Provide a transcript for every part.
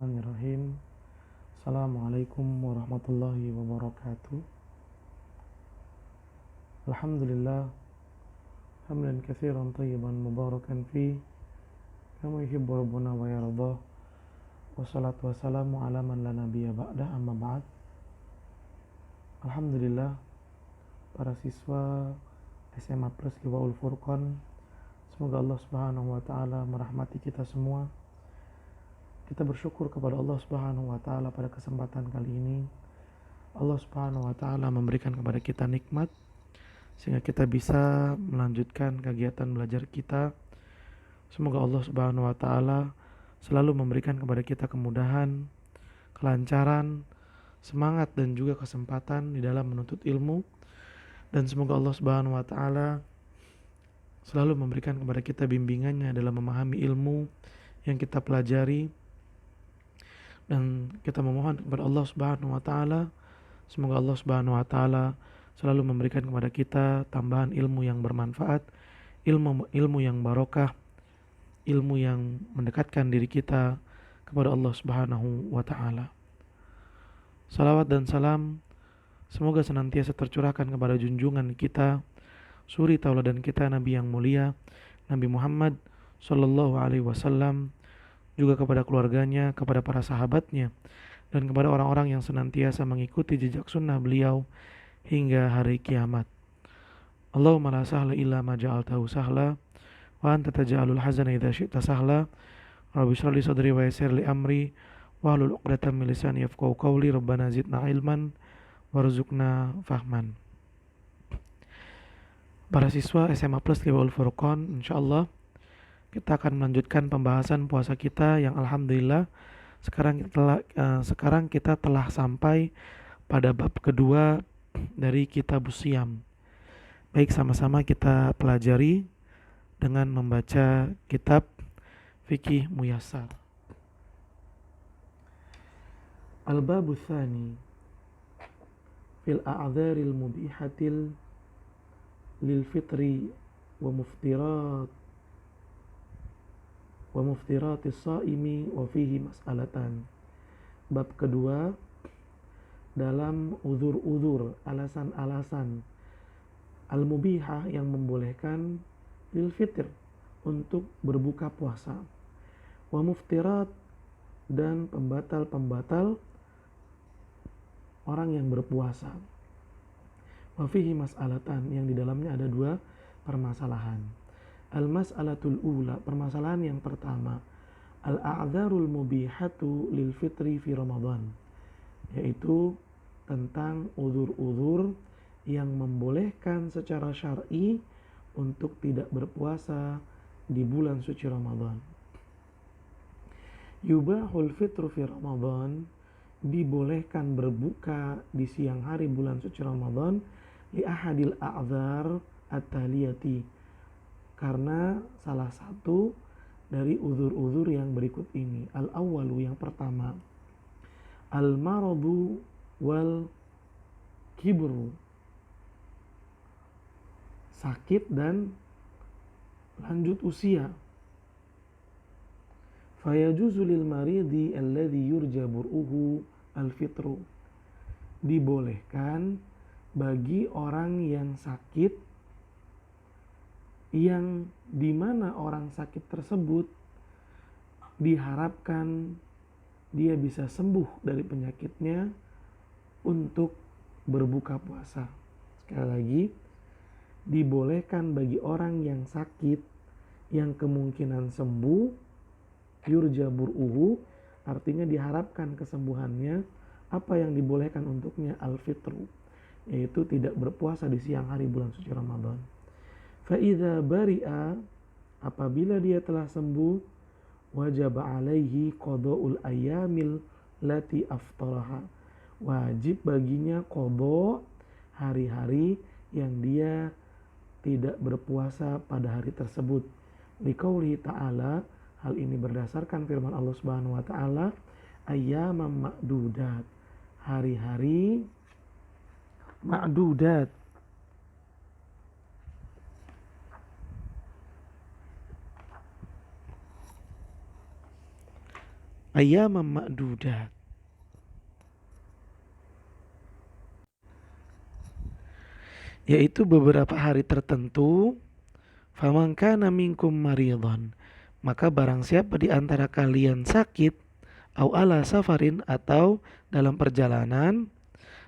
Bismillahirrahmanirrahim. Assalamualaikum warahmatullahi wabarakatuh. Alhamdulillah, hamdan katsiran tayyiban mubarakan fi kama yuhibbu rabbuna wa yardah. Wassalatu wassalamu ala man la nabiyya ba'dah, amma ba'd. Alhamdulillah, para siswa SMA Plus Liwaul Furqan, semoga Allah Subhanahu wa taala merahmati kita semua. Kita bersyukur kepada Allah Subhanahu wa taala pada kesempatan kali ini. Allah Subhanahu wa taala memberikan kepada kita nikmat sehingga kita bisa melanjutkan kegiatan belajar kita. Semoga Allah Subhanahu wa taala selalu memberikan kepada kita kemudahan, kelancaran, semangat dan juga kesempatan di dalam menuntut ilmu, dan semoga Allah Subhanahu wa taala selalu memberikan kepada kita bimbingannya dalam memahami ilmu yang kita pelajari. Dan kita memohon kepada Allah Subhanahu wa taala, semoga Allah Subhanahu wa taala selalu memberikan kepada kita tambahan ilmu yang bermanfaat, ilmu yang barokah, ilmu yang mendekatkan diri kita kepada Allah Subhanahu wa taala. Salawat dan salam semoga senantiasa tercurahkan kepada junjungan kita, suri tauladan kita, Nabi yang mulia, Nabi Muhammad sallallahu alaihi wasallam, juga kepada keluarganya, kepada para sahabatnya, dan kepada orang-orang yang senantiasa mengikuti jejak sunnah beliau hingga hari kiamat. Allahumma la sahla illa ma ja'altahu sahla wa anta taj'alul hazana idza syi'ta sahla. Rabbi shrah li sadri wa yassir li amri wahlul 'uqdatam min lisani yafqahu qawli. Rabbana zidna ilman warzuqna fahman. Para siswa SMA Plus Liwaul Furqan, insyaallah kita akan melanjutkan pembahasan puasa kita yang alhamdulillah sekarang kita telah sampai pada bab kedua dari kitab Siyam. Baik, sama-sama kita pelajari dengan membaca kitab Fikih Muyassar. Al-babu tsani fil a'dzaril mubihatil lil fitri wa muftiratis shaimi wa fihi mas'alatan. Bab kedua dalam uzur-uzur, alasan-alasan al-mubihah yang membolehkan lil fitr untuk berbuka puasa, wa muftirat dan pembatal-pembatal orang yang berpuasa. Wa fihi mas'alatan, yang di dalamnya ada dua permasalahan. Al-mas'alatul ula, permasalahan yang pertama, al-a'dzarul mubihatu lil fitri fi Ramadan, yaitu tentang uzur-uzur yang membolehkan secara syar'i untuk tidak berpuasa di bulan suci Ramadan. Yubahul fitru fi Ramadan, dibolehkan berbuka di siang hari bulan suci Ramadan, li ahadil a'dzar at-taliyati, karena salah satu dari uzur-uzur yang berikut ini. Al-awwalu, yang pertama, al-maradu wal kibru, sakit dan lanjut usia. Fayajuzu lil maridi alladhi yurja bur'uhu al-fitru, dibolehkan bagi orang yang sakit yang dimana orang sakit tersebut diharapkan dia bisa sembuh dari penyakitnya untuk berbuka puasa. Sekali lagi, dibolehkan bagi orang yang sakit yang kemungkinan sembuh, yurja bur'uhu, artinya diharapkan kesembuhannya. Apa yang dibolehkan untuknya? Al-fitru, yaitu tidak berpuasa di siang hari bulan suci Ramadan. Fa'idha bari'a, apabila dia telah sembuh, wajib alaihi qada'ul ayyamil lati aftaraha, wajib baginya qada hari-hari yang dia tidak berpuasa pada hari tersebut. Liqaulihi ta'ala, hal ini berdasarkan firman Allah Subhanahu wa taala, ayyaman ma'dudat, hari-hari ma'dudat, ayyaman ma'dudat, yaitu beberapa hari tertentu. Faman kana minkum maridhan, maka barang siapa di antara kalian sakit, au ala safarin, atau dalam perjalanan,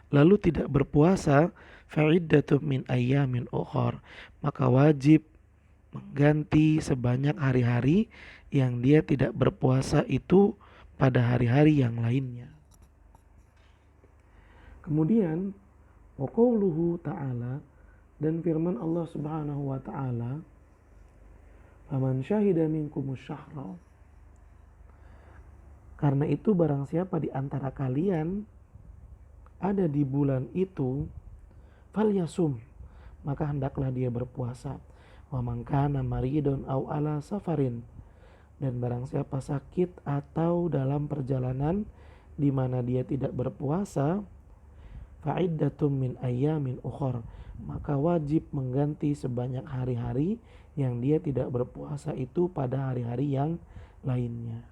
lalu tidak berpuasa, fa'iddatun min ayyamin ukhar, maka wajib mengganti sebanyak hari-hari yang dia tidak berpuasa itu pada hari-hari yang lainnya. Kemudian wa qauluhu ta'ala, dan firman Allah Subhanahu wa taala, faman syahida minkumus syahra, karena itu barang siapa di antara kalian ada di bulan itu, falyasum, maka hendaklah dia berpuasa. Wa man kana maridun aw ala safarin, dan barang siapa sakit atau dalam perjalanan di mana dia tidak berpuasa, fa'iddatum min ayyamin ukhar, maka wajib mengganti sebanyak hari-hari yang dia tidak berpuasa itu pada hari-hari yang lainnya.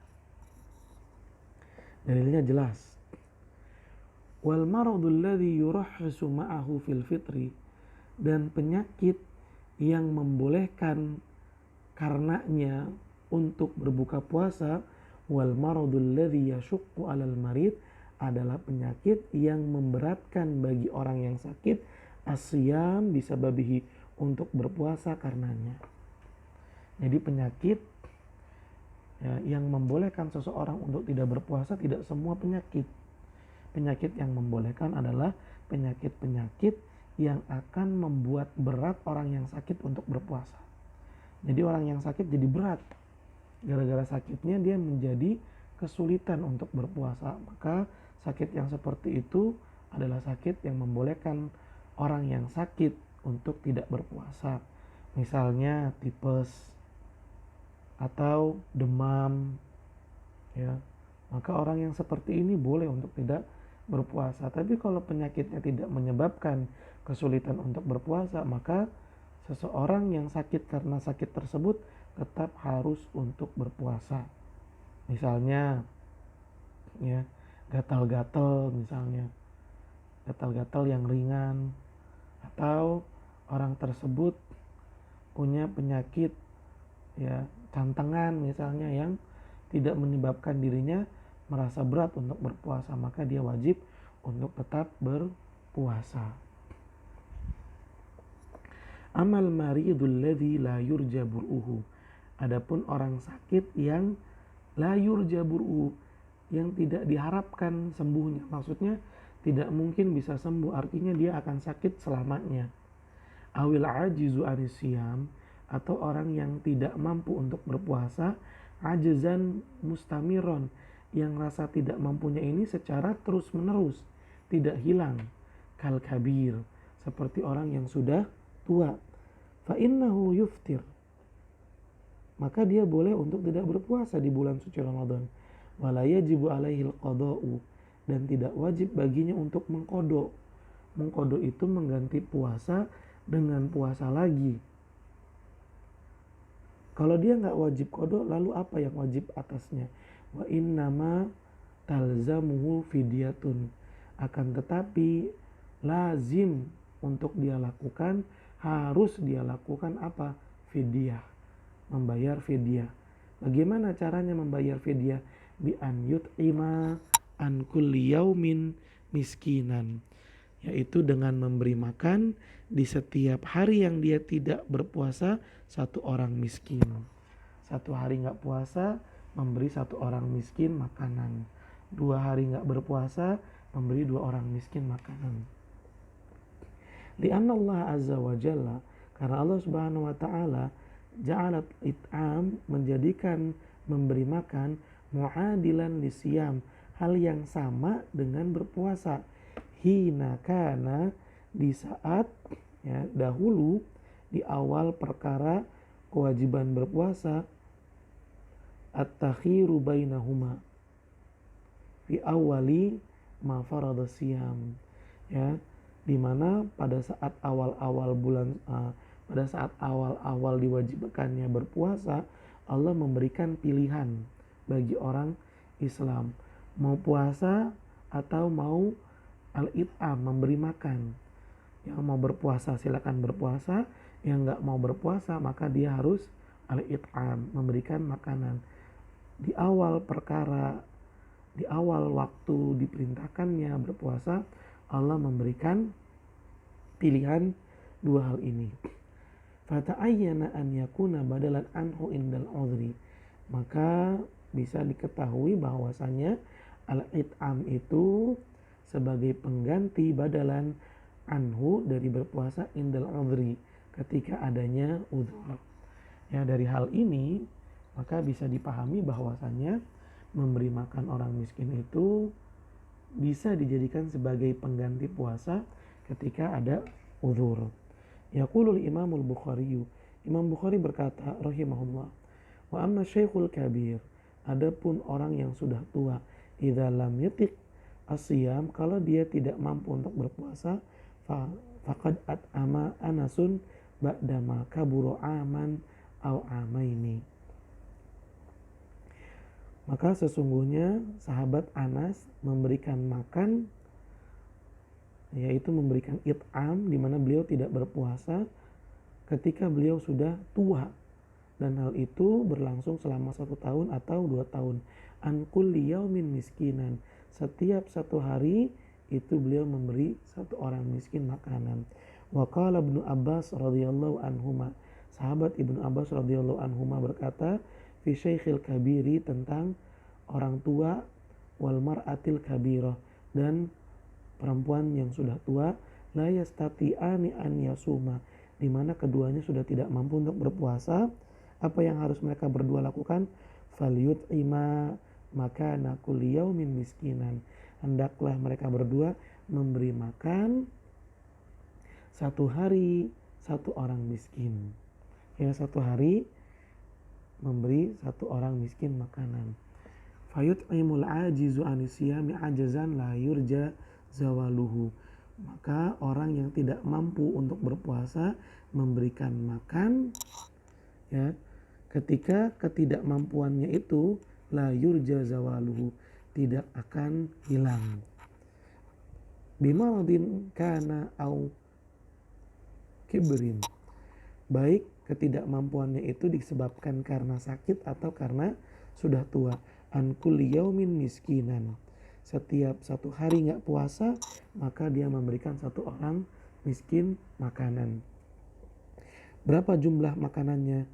Dalilnya jelas. Wal maradul ladzi yurahhisu ma'ahu fil fitri, dan penyakit yang membolehkan karenanya untuk berbuka puasa, wal maradul ladzi yashuqqu 'alal marid, adalah penyakit yang memberatkan bagi orang yang sakit, asyam bisababihi, untuk berpuasa karenanya. Jadi penyakit yang membolehkan seseorang untuk tidak berpuasa tidak semua penyakit. Penyakit yang membolehkan adalah penyakit-penyakit yang akan membuat berat orang yang sakit untuk berpuasa. Jadi orang yang sakit jadi berat. Gara-gara sakitnya dia menjadi kesulitan untuk berpuasa. Maka sakit yang seperti itu adalah sakit yang membolehkan orang yang sakit untuk tidak berpuasa. Misalnya tipes atau demam, ya. Maka orang yang seperti ini boleh untuk tidak berpuasa. Tapi kalau penyakitnya tidak menyebabkan kesulitan untuk berpuasa, maka seseorang yang sakit karena sakit tersebut tetap harus untuk berpuasa. Misalnya, ya, gatal-gatal misalnya, gatal-gatal yang ringan, atau orang tersebut punya penyakit, ya, cantengan misalnya, yang tidak menyebabkan dirinya merasa berat untuk berpuasa, maka dia wajib untuk tetap berpuasa. Amal maridul ladzi la yurja bur'uhu, adapun orang sakit yang la yurja bur'uhu, yang tidak diharapkan sembuhnya, maksudnya tidak mungkin bisa sembuh, artinya dia akan sakit selamanya. Awil ajizu anisiyam, atau orang yang tidak mampu untuk berpuasa, ajzan mustamiron, yang rasa tidak mampunya ini secara terus menerus, tidak hilang. Kal kabir, seperti orang yang sudah tua. Fa innahu yuftir, maka dia boleh untuk tidak berpuasa di bulan suci Ramadan. Wala yajibu alaihil qada'u, dan tidak wajib baginya untuk mengqada. Mengqada itu mengganti puasa dengan puasa lagi. Kalau dia nggak wajib qada, lalu apa yang wajib atasnya? Wa innama talzamuhu fidyatun, akan tetapi lazim untuk dia lakukan, harus dia lakukan apa? Fidyah, membayar fidyah. Bagaimana caranya membayar fidyah? Bi an yut'ima an kulli yaumin miskinan, yaitu dengan memberi makan di setiap hari yang dia tidak berpuasa satu orang miskin. Satu hari nggak puasa, memberi satu orang miskin makanan. 2 hari nggak berpuasa, memberi 2 orang miskin makanan. Lianna Allah azza wa jalla, karena Allah subhanahu wa ta'ala ja'alat it'am, menjadikan memberi makan, mu'adilan lisiyam, hal yang sama dengan berpuasa. Hina kana, di saat, ya, dahulu, di awal perkara kewajiban berpuasa, at-takhiru bainahuma fi awali ma farada siyam, ya, dimana pada saat awal-awal bulan, pada saat awal-awal diwajibkannya berpuasa, Allah memberikan pilihan bagi orang Islam. Mau puasa atau mau al-it'am, memberi makan. Yang mau berpuasa silakan berpuasa, yang nggak mau berpuasa maka dia harus al-it'am, memberikan makanan. Di awal perkara, di awal waktu diperintahkannya berpuasa, Allah memberikan pilihan dua hal ini. Fata'ayyana an yakuna badalan anhu indal udhri. Maka bisa diketahui bahwasanya al-it'am itu sebagai pengganti badalan anhu dari berpuasa indal udhri, ketika adanya udhur. Ya, dari hal ini maka bisa dipahami bahwasanya memberi makan orang miskin itu bisa dijadikan sebagai pengganti puasa ketika ada udhur. Yaqulul Imamul Bukhari, Imam Bukhari berkata rahimahullah, wa amma syekhul kabir, adapun orang yang sudah tua, idza lam yutiq asyam, kalau dia tidak mampu untuk berpuasa, faqad at'ama Anasun ba'dama kaburu aman au amaini. Maka sesungguhnya sahabat Anas memberikan makan, yaitu memberikan it'am, di mana beliau tidak berpuasa ketika beliau sudah tua, dan hal itu berlangsung selama 1 tahun atau 2 tahun. An kulli yaumin miskinan, setiap 1 hari itu beliau memberi 1 orang miskin makanan. Wa qala Ibnu Abbas radhiyallahu anhuma, sahabat Ibnu Abbas radhiyallahu anhuma berkata, fi syaikhil kabiri, tentang orang tua, wal mar'atil kabirah, dan perempuan yang sudah tua, la yastati'ani an yasuma, di mana keduanya sudah tidak mampu untuk berpuasa. Apa yang harus mereka berdua lakukan? Falyut'ima makana kulli yaumin miskinan, hendaklah mereka berdua memberi makan 1 hari 1 orang miskin. Ya, 1 hari memberi 1 orang miskin makanan. Fayut'imul ajizu anisiyami ajazan la yurja zawaluhu, maka orang yang tidak mampu untuk berpuasa memberikan makan, ya, ketika ketidakmampuannya itu la yurja zawaluhu, tidak akan hilang. Bimaradin kana au kibrin, baik ketidakmampuannya itu disebabkan karena sakit atau karena sudah tua. An kulli yaumin miskinan, setiap 1 hari nggak puasa maka dia memberikan 1 orang miskin makanan. Berapa jumlah makanannya?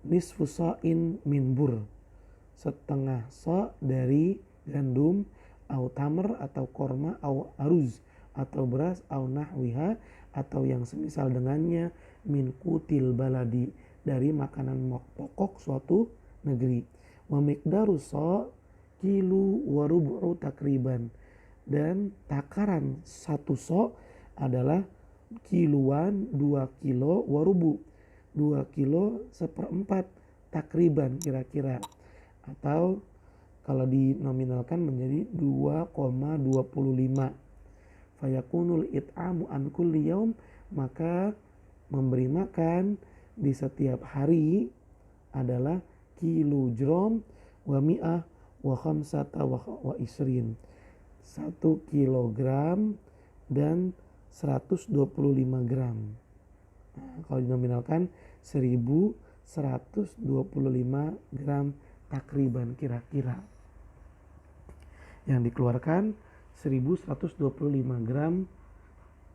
Nisfu sa'in min bur, setengah so dari gandum, au tamr atau korma, au aruz atau beras, au nahwiha atau yang semisal dengannya, min kutil baladi, dari makanan pokok suatu negeri. Wa miqdaru so kilu wa rubu'u takriban, dan takaran 1 so adalah kiluan, 2 kilo, warubu 2 kilo 1/4 takriban kira-kira, atau kalau dinominalkan menjadi 2,25. Fayakunul it'amu an kulli yaum, maka memberi makan di setiap hari adalah kilojram wa mi'ah wa khamsata wa isrin, 1 kilogram dan 125 gram. Nah, kalau dinominalkan 1125 gram takriban kira-kira. Yang dikeluarkan 1125 gram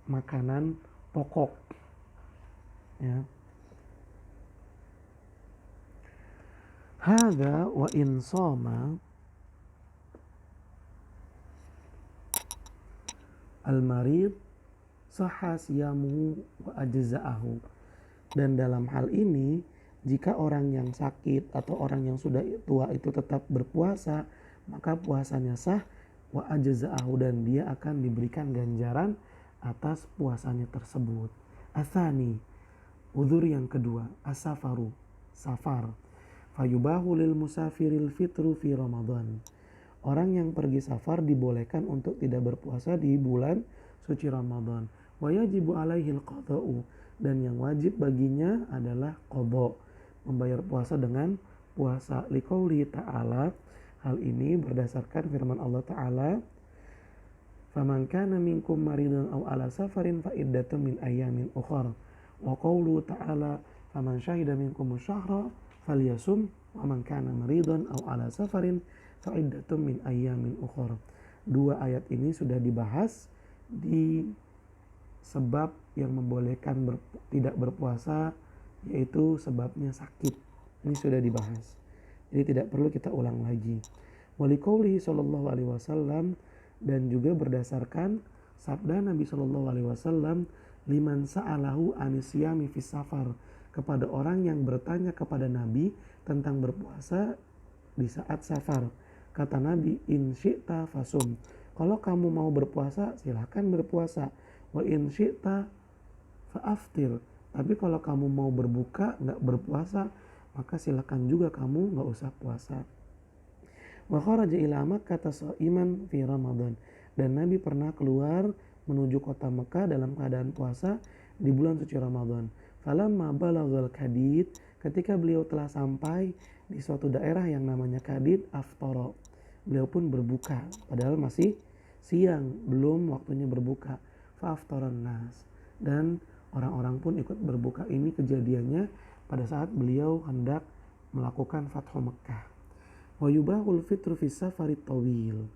makanan pokok. Ya. Hadza wa in shoma al-marid sahha siyamuhu wa ajza'ahu. Dan dalam hal ini, jika orang yang sakit atau orang yang sudah tua itu tetap berpuasa, maka puasanya sah, wa ajza'ahu, dan dia akan diberikan ganjaran atas puasanya tersebut. Asani, udhur yang kedua, asafaru, safar. Fayubahu lil musafiril fitru fi Ramadan. Orang yang pergi safar dibolehkan untuk tidak berpuasa di bulan suci Ramadan. Wa yajibu alaihil qada'u, dan yang wajib baginya adalah qada, membayar puasa dengan puasa. Liqauli ta'ala, Hal ini berdasarkan firman Allah Ta'ala, faman kana minkum maridan aw ala safarin fa iddatun min ayyamin ukhra. Wa qawlu ta'ala faman syahida minkum syahra falyasum wa man kana maridan aw ala safarin fa iddatun min ayyamin ukhra. Dua ayat ini sudah dibahas di sebab yang membolehkan tidak berpuasa, yaitu sebabnya sakit. Ini sudah dibahas. Jadi tidak perlu kita ulang lagi. Waliqaulihi sallallahu alaihi wasallam, dan juga berdasarkan sabda Nabi sallallahu alaihi wasallam, liman sa'alahu anisyami fis safar, kepada orang yang bertanya kepada Nabi tentang berpuasa di saat safar. Kata Nabi, in syi'ta fasum, kalau kamu mau berpuasa silahkan berpuasa, wa in syi'ta fa'aftir, tapi kalau kamu mau berbuka nggak berpuasa maka silakan juga kamu nggak usah puasa. Wa kharaja ila Makkah sha'iman fi Ramadan, dan Nabi pernah keluar menuju kota Mekah dalam keadaan puasa di bulan suci Ramadan. Falamma balaghal Kadid, ketika beliau telah sampai di suatu daerah yang namanya Kadid, aftara, beliau pun berbuka padahal masih siang, belum waktunya berbuka. Fa aftaran nas, dan orang-orang pun ikut berbuka. Ini kejadiannya pada saat beliau hendak melakukan Fathu Mekah. Wa yubahul fitru fis safari tawil,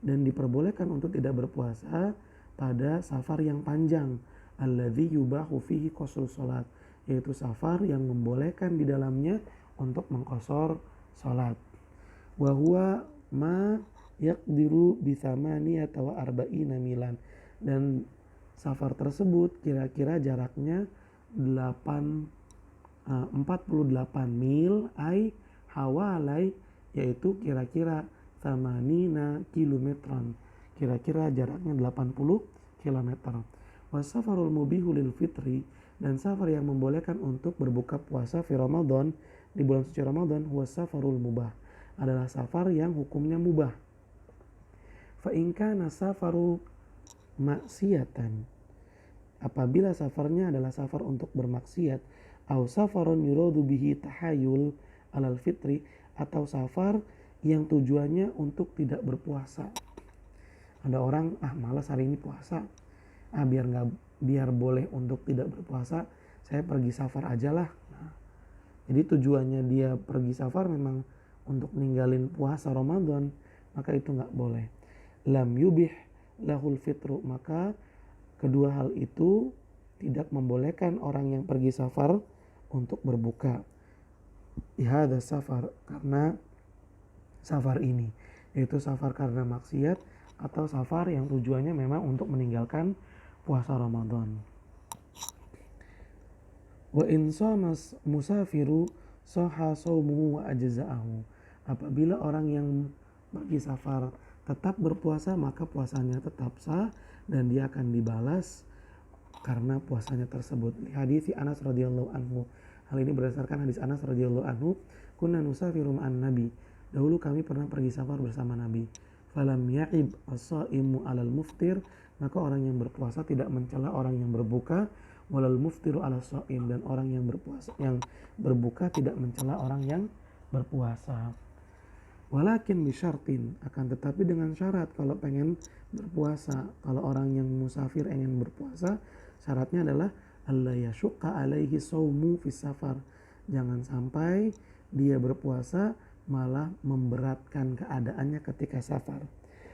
dan diperbolehkan untuk tidak berpuasa pada safar yang panjang. Alladzi yubahu fihi qasru salat, yaitu safar yang membolehkan di dalamnya untuk mengqasar salat. Wa huwa ma yaqdiru bi thamaniyata wa arba'ina milan, dan safar tersebut kira-kira jaraknya 48 mil, ai hawalai, yaitu kira-kira 80 kilometran, kira-kira jaraknya 80 kilometer. Wasafarul mubihu lil fitri, dan safar yang membolehkan untuk berbuka puasa fi Ramadan, di bulan suci Ramadan, wasafarul mubah, adalah safar yang hukumnya mubah. Fa in kana safaru maksiatan, apabila safarnya adalah safar untuk bermaksiat, au safarun yuradu bihi tahayul alal fitri, atau safar yang tujuannya untuk tidak berpuasa. Ada orang malas hari ini puasa, biar boleh untuk tidak berpuasa, saya pergi safar aja lah. Nah, jadi tujuannya dia pergi safar memang untuk ninggalin puasa Ramadan, maka itu nggak boleh. Lam yubih lahul fitru, maka kedua hal itu tidak membolehkan orang yang pergi safar untuk berbuka. Ihada safar, karena safar ini, yaitu safar karena maksiat atau safar yang tujuannya memang untuk meninggalkan puasa Ramadan. Wa in shamas musafiru sahha shaumuhu wa ajza'ahu, apabila orang yang pergi safar tetap berpuasa maka puasanya tetap sah dan dia akan dibalas karena puasanya tersebut. Li hadits Anas radhiyallahu anhu, hal ini berdasarkan hadis Anas radhiyallahu anhu, kunna nusafiru ma'an nabi, dahulu kami pernah pergi safar bersama Nabi. Falam ya'ib as-sha'imu 'alal muftir, maka orang yang berpuasa tidak mencela orang yang berbuka, walal muftiru 'ala sha'im, dan orang yang berbuka tidak mencela orang yang berpuasa. Walakin bisyartin, akan tetapi dengan syarat kalau pengen berpuasa, kalau orang yang musafir ingin berpuasa, syaratnya adalah alla yashqa alaihi shaumu fis safar, jangan sampai dia berpuasa malah memberatkan keadaannya ketika safar.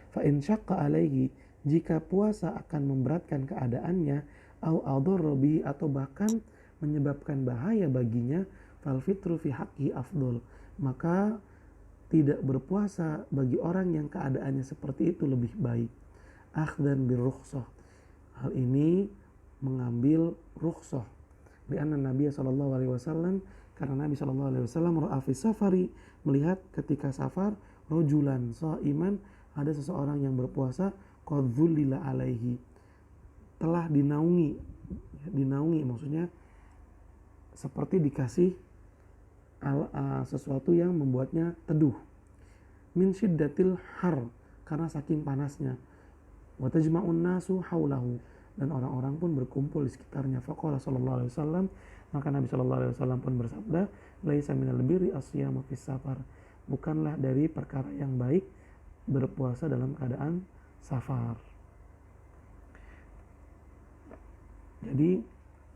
Fa in syaqqa alaihi, jika puasa akan memberatkan keadaannya, au adharra bihi, atau bahkan menyebabkan bahaya baginya, fal fitru fi haqqi afdol, maka tidak berpuasa bagi orang yang keadaannya seperti itu lebih baik. Akhdan bir rukhsah, hal ini mengambil rukhsah. Di anna Nabi sallallahu alaihi wasallam, karena Nabi sallallahu alaihi wasallam ra'a fi safari, melihat ketika safar, rajulan shaiman, ada seseorang yang berpuasa, qad dzullila alaihi, telah dinaungi maksudnya seperti dikasih sesuatu yang membuatnya teduh, min syiddatil har, karena saking panasnya, wa tajma'un nasu haulahu, dan orang-orang pun berkumpul di sekitarnya. Faqala sallallahu alaihi wasallam, maka Nabi sallallahu alaihi wasallam pun bersabda, laisa minal birri as-siyamu fis safar, bukanlah dari perkara yang baik berpuasa dalam keadaan safar. Jadi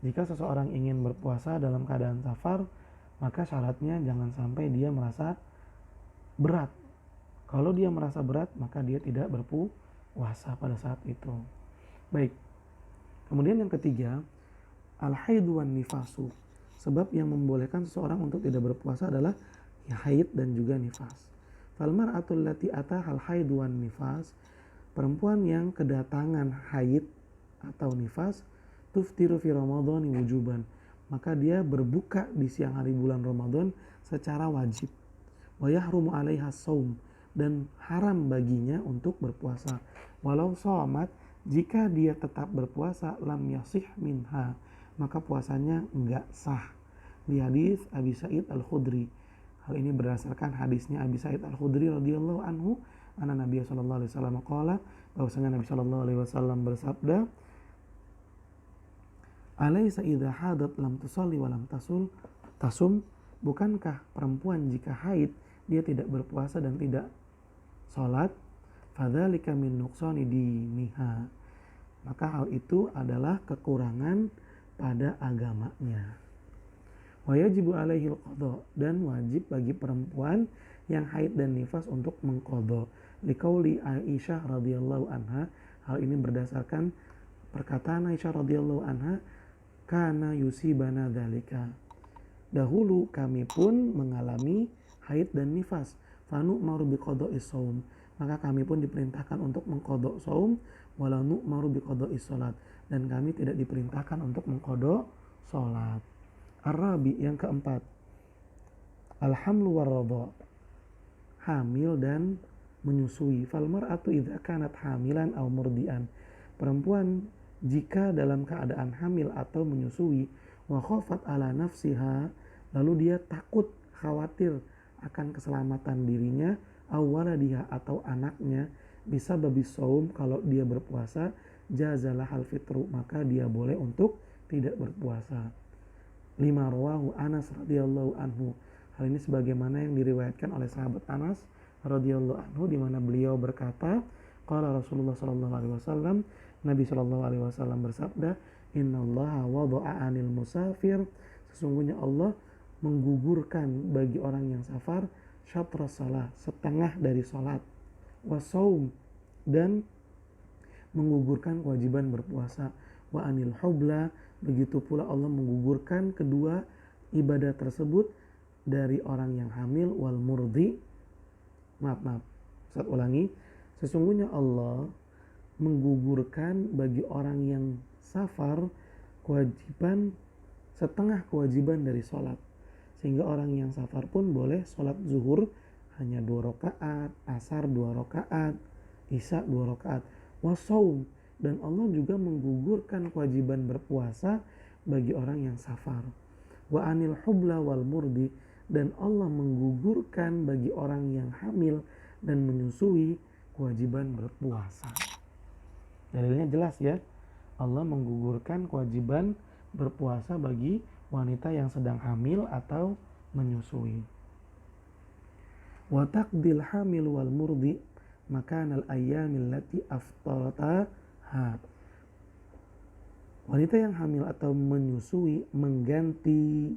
jika seseorang ingin berpuasa dalam keadaan safar, maka syaratnya jangan sampai dia merasa berat. Kalau dia merasa berat, maka dia tidak berpuasa pada saat itu. Baik. Kemudian yang ketiga, al-haidu wan nifasu. Sebab yang membolehkan seseorang untuk tidak berpuasa adalah haid dan juga nifas. Fal mar'atul lati atahal haidu wan nifas, perempuan yang kedatangan haid atau nifas, tuftiru fi ramadhani wujuban, maka dia berbuka di siang hari bulan Ramadan secara wajib. Wa yahrumu 'alaiha shaum, dan haram baginya untuk berpuasa. Walau shamat, jika dia tetap berpuasa, lam yasih minha, maka puasanya enggak sah. Di hadis Abi Sa'id Al-Khudri. Hal ini berdasarkan hadisnya Abi Sa'id Al-Khudri radhiyallahu anhu, anna Nabi sallallahu alaihi wasallam qala, bahwasanya Nabi sallallahu alaihi wasallam bersabda, "Alaysa idza hadat lam tusalli wa lam tasum?" Bukankah perempuan jika haid dia tidak berpuasa dan tidak salat? Fadzalika min nuqsani diniha. Maka hal itu adalah kekurangan pada agamanya. Wa yajibu alaihi al-qadha, dan wajib bagi perempuan yang haid dan nifas untuk mengqadha. Liqauli Aisyah radhiyallahu anha, hal ini berdasarkan perkataan Aisyah radhiyallahu anha, kana yusibana dzalika. Dahulu kami pun mengalami haid dan nifas. Fanu maru biqadha'is shaum, maka kami pun diperintahkan untuk mengqadha shaum, wala nu'maru biqadha'is shalat, dan kami tidak diperintahkan untuk mengqadha salat. Ar-rabi, yang keempat, al-hamlu war-radha, hamil dan menyusui. Fal mar'atu idza kanat hamilan aw murdian, perempuan jika dalam keadaan hamil atau menyusui, wa khafat ala nafsiha, lalu dia takut, khawatir akan keselamatan dirinya, awaladiha atau anaknya, bisa babi saum, kalau dia berpuasa, jazalah hal fitru, maka dia boleh untuk tidak berpuasa. 5 rawahu Anas radhiyallahu anhu. Hal ini sebagaimana yang diriwayatkan oleh sahabat Anas radhiyallahu anhu, di mana beliau berkata, qala Rasulullah sallallahu alaihi wasallam, Nabi sallallahu alaihi wasallam bersabda, innallaha wada'a 'anil musafir, sesungguhnya Allah menggugurkan bagi orang yang safar syatras salah, setengah dari salat, wasaum, dan menggugurkan kewajiban berpuasa, wa anil hubla, begitu pula Allah menggugurkan kedua ibadah tersebut dari orang yang hamil, wal murdi, saya ulangi, sesungguhnya Allah menggugurkan bagi orang yang safar kewajiban, setengah kewajiban dari sholat, sehingga orang yang safar pun boleh sholat zuhur hanya 2 rakaat, asar 2 rakaat, isya 2 rakaat, wasaum, dan Allah juga menggugurkan kewajiban berpuasa bagi orang yang safar. Wa anil hubla wal murdi, dan Allah menggugurkan bagi orang yang hamil dan menyusui kewajiban berpuasa. Dalilnya jelas ya, Allah menggugurkan kewajiban berpuasa bagi wanita yang sedang hamil atau menyusui. Wa taqdil hamil wal murdi makanal ayyamil lati aftarata. Wanita yang hamil atau menyusui mengganti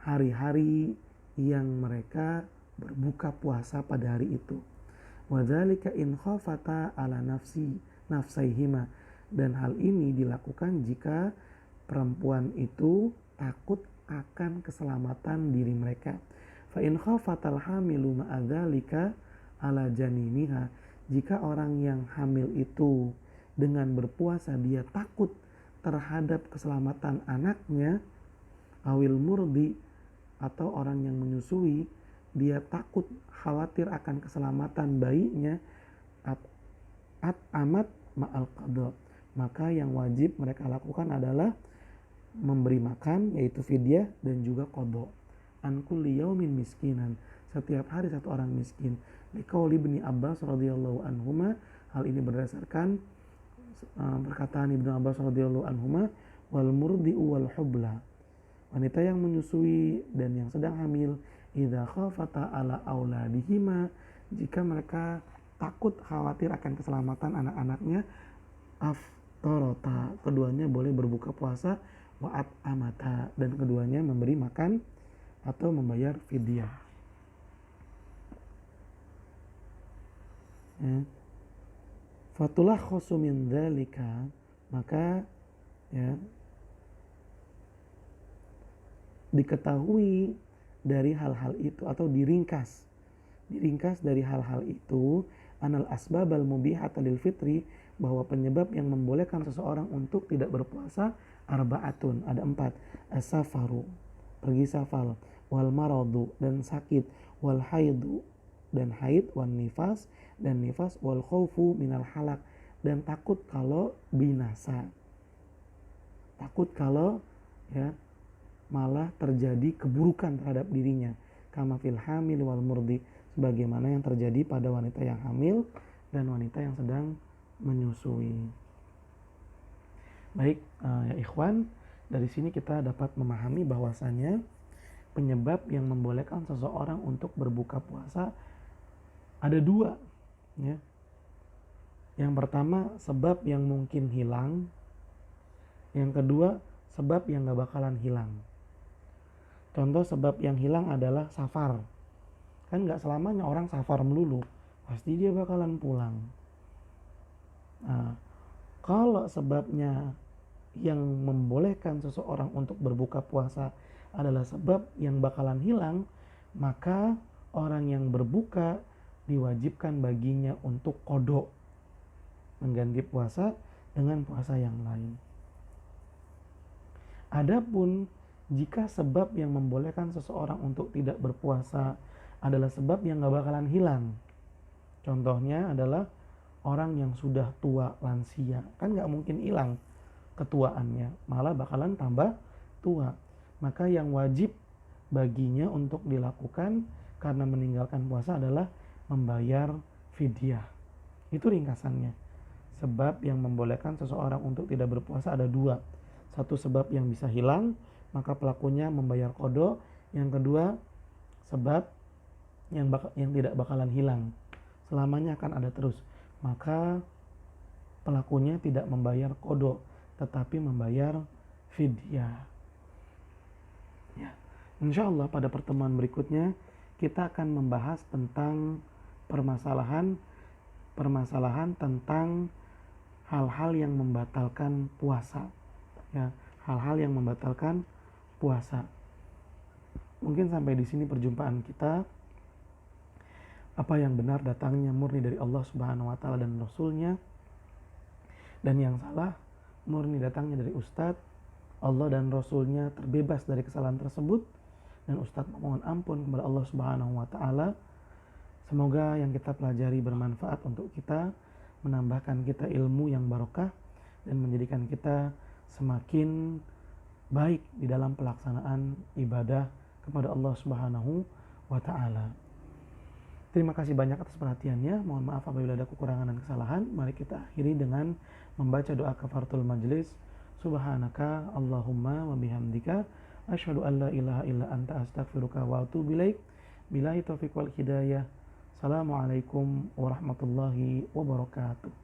hari-hari yang mereka berbuka puasa pada hari itu. Wadzalika in khafata ala nafsaihima, dan hal ini dilakukan jika perempuan itu takut akan keselamatan diri mereka. Fa in khafatal hamilu ma'adzalika ala janiniha, jika orang yang hamil itu dengan berpuasa dia takut terhadap keselamatan anaknya, awil murdi, atau orang yang menyusui dia takut khawatir akan keselamatan bayinya, amat ma'al qadha, maka yang wajib mereka lakukan adalah memberi makan, yaitu fidyah, dan juga qadha. An kulli yaumin miskinan, setiap hari satu orang miskin. Liqauli Ibnu Abbas radhiyallahu anhuma, hal ini berdasarkan perkataan Ibnu Abbas radhiyallahu anhuma, wal murdi'u wal hubla, wanita yang menyusui dan yang sedang hamil idza khafata ala auladihima, jika mereka takut khawatir akan keselamatan anak-anaknya, aftarota, keduanya boleh berbuka puasa, wa amata, dan keduanya memberi makan atau membayar fidyah. Fatulah khosu min dzalika, maka ya diketahui dari hal-hal itu atau diringkas dari hal-hal itu, anal asbabal mubihata lil fitri, bahwa penyebab yang membolehkan seseorang untuk tidak berpuasa arba'atun, ada 4. As-safaru, pergi safar, wal maradu, dan sakit, wal haidu, dan haid, wan nifas, dan nifas, wal khaufu minal halak, dan takut kalau binasa, takut kalau ya malah terjadi keburukan terhadap dirinya, kama fil hamil wal murdi, sebagaimana yang terjadi pada wanita yang hamil dan wanita yang sedang menyusui. Baik, ya ikhwan, dari sini kita dapat memahami bahwasanya penyebab yang membolehkan seseorang untuk berbuka puasa ada 2, ya. Yang pertama, sebab yang mungkin hilang. Yang kedua, sebab yang gak bakalan hilang. Contoh sebab yang hilang adalah safar. Kan gak selamanya orang safar melulu, pasti dia bakalan pulang. Nah, kalau sebabnya yang membolehkan seseorang untuk berbuka puasa adalah sebab yang bakalan hilang, maka orang yang berbuka diwajibkan baginya untuk qada, mengganti puasa dengan puasa yang lain. Adapun jika sebab yang membolehkan seseorang untuk tidak berpuasa adalah sebab yang gak bakalan hilang, contohnya adalah orang yang sudah tua lansia, kan gak mungkin hilang ketuaannya, malah bakalan tambah tua, maka yang wajib baginya untuk dilakukan karena meninggalkan puasa adalah membayar fidyah. Itu ringkasannya. Sebab yang membolehkan seseorang untuk tidak berpuasa ada 2. Satu, sebab yang bisa hilang, maka pelakunya membayar qada. Yang kedua, sebab yang tidak bakalan hilang, selamanya akan ada terus, maka pelakunya tidak membayar qada tetapi membayar fidyah. Ya. Insyaallah pada pertemuan berikutnya kita akan membahas tentang permasalahan tentang hal-hal yang membatalkan puasa, ya, hal-hal yang membatalkan puasa. Mungkin sampai di sini perjumpaan kita. Apa yang benar datangnya murni dari Allah Subhanahu wa taala dan Rasul-Nya, dan yang salah murni datangnya dari Ustadz. Allah dan Rasul-Nya terbebas dari kesalahan tersebut, dan Ustadz memohon ampun kepada Allah Subhanahu wa taala. Semoga yang kita pelajari bermanfaat untuk kita, menambahkan kita ilmu yang barokah, dan menjadikan kita semakin baik di dalam pelaksanaan ibadah kepada Allah Subhanahu wa taala. Terima kasih banyak atas perhatiannya. Mohon maaf apabila ada kekurangan dan kesalahan. Mari kita akhiri dengan membaca doa kafaratul majlis. Subhanaka Allahumma wa bihamdika asyhadu an la ilaha illa anta astaghfiruka wa atubu ilaik. Billahi taufiq wal hidayah. Assalamualaikum warahmatullahi wabarakatuh.